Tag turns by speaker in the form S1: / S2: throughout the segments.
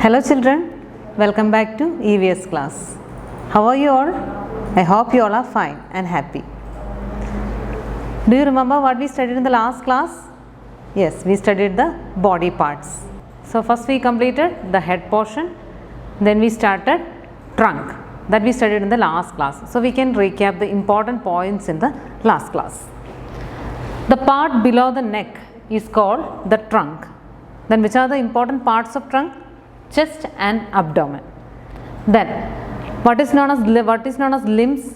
S1: Hello children, welcome back to EVS class. How are you all? I hope you all are fine and happy. Do you remember what we studied in the last class? Yes, we studied the body parts. So first we completed the head portion, then we started trunk that we studied in the last class. So we can recap the important points in the last class. The part below the neck is called the trunk. Then which are the important parts of trunk? Chest and abdomen. Then what is known as limbs?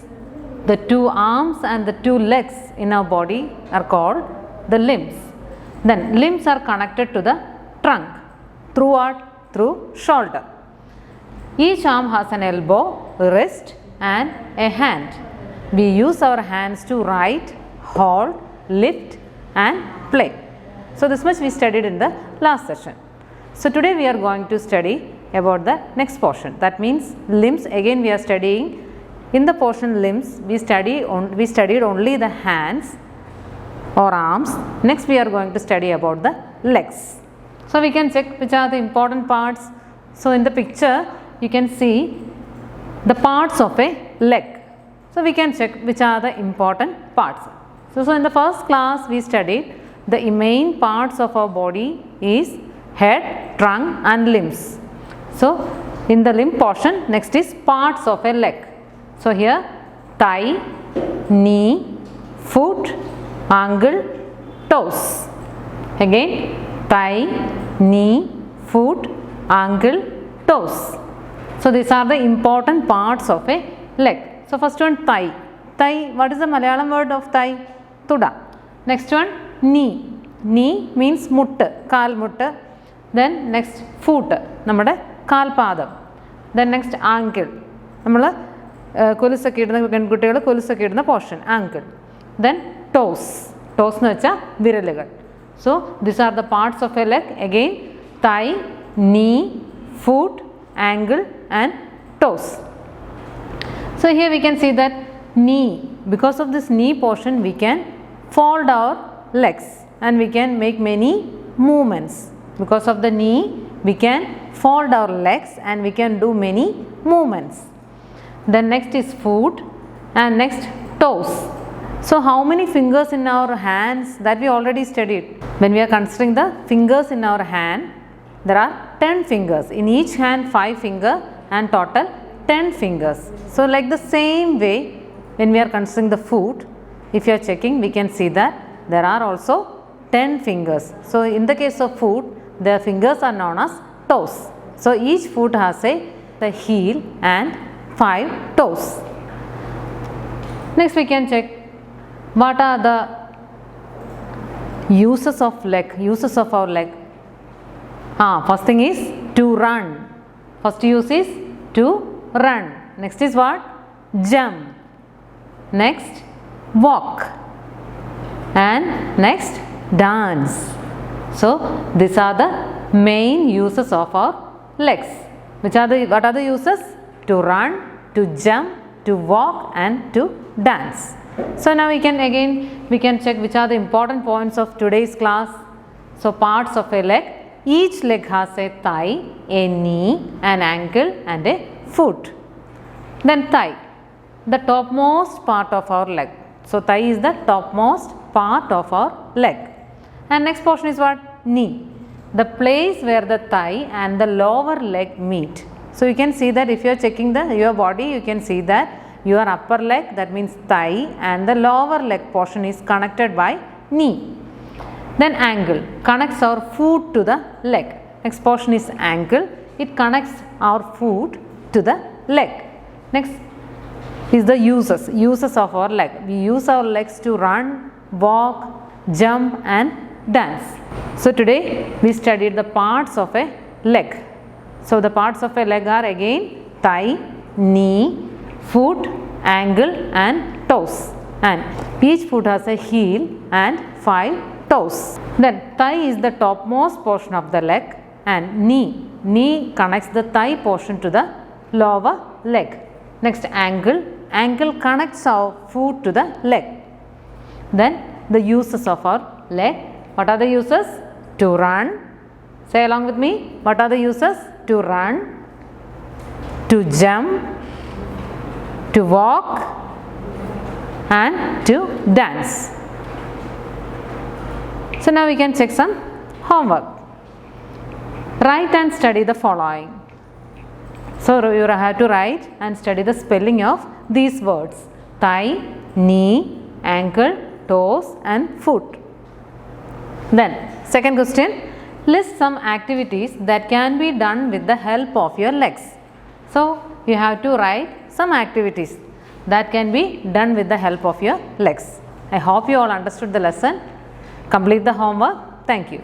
S1: The two arms and the two legs in our body are called the limbs. Then limbs are connected to the trunk through shoulder. Each arm has an elbow, wrist and a hand. We use our hands to write, hold, lift and play. So this much we studied in the last session. So today we are going to study about the next portion, that means limbs. Again we are studying in the portion limbs. We studied only the hands or arms. Next we are going to study about the legs. So we can check which are the important parts. So in the picture you can see the parts of a leg. So we can check which are the important parts. So in the first class we studied the main parts of our body is head, trunk and limbs. So in the limb portion, next is parts of a leg. So here thigh, knee, foot, ankle, toes. Again thigh, knee, foot, ankle, toes. So these are the important parts of a leg. So first one thigh. Thigh, what is the Malayalam word of thigh? Tuda. Next one knee. Knee means muttu, kaal muttu. Then next foot, നമ്മുടെ കാൽപാദം. Then next ankle, നമ്മൾ കൊലുസൊക്കെ ഇടുന്ന പെൺകുട്ടികൾ കൊലുസൊക്കെ ഇടുന്ന portion ankle. Then toes, toes എന്ന് വെച്ചാൽ വിരലുകൾ. So these are the parts of a leg. Again thigh, knee, foot, ankle and toes. So here we can see that knee, because of this knee portion we can fold our legs and we can make many movements. Because of the knee we can fold our legs and we can do many movements. Then next is foot and next toes. So how many fingers in our hands, that we already studied. When we are considering the fingers in our hand, there are 10 fingers. In each hand 5 fingers and total 10 fingers. So like the same way when we are considering the foot, if you are checking we can see that there are also 10 fingers. So in the case of foot, the fingers are known as toes. So each foot has the heel and 5 toes. Next we can check what are the uses of our leg. First thing is to run. First use is to run. Next is what? Jump. Next walk. And next dance. So these are the main uses of our legs. What are the uses? To run, to jump, to walk and to dance. So now we can check which are the important points of today's class. So parts of a leg. Each leg has a thigh, a knee, an ankle and a foot. Then thigh, the topmost part of our leg. So thigh is the topmost part of our leg. And next portion is what? Knee, the place where the thigh and the lower leg meet. So you can see that if you are checking your body, you can see that your upper leg, that means thigh, and the lower leg portion is connected by knee. Then ankle connects our foot to the leg. Next portion is ankle, it connects our foot to the leg. Next is the uses of our leg. We use our legs to run, walk, jump and dance. So today we studied the parts of a leg. So the parts of a leg are again thigh, knee, foot, ankle and toes. And each foot has a heel and 5 toes. Then thigh is the topmost portion of the leg and knee connects the thigh portion to the lower leg. Next ankle connects our foot to the leg. Then the uses of our leg. What are the uses? To run, Say along with me. What are the uses? to run, to jump, to walk and to dance. So now we can check some homework. Write and study the following. So you have to write and study the spelling of these words: thigh, knee, ankle, toes and foot. Then second question, list some activities that can be done with the help of your legs. So you have to write some activities that can be done with the help of your legs. I hope you all understood the lesson. Complete the homework. Thank you.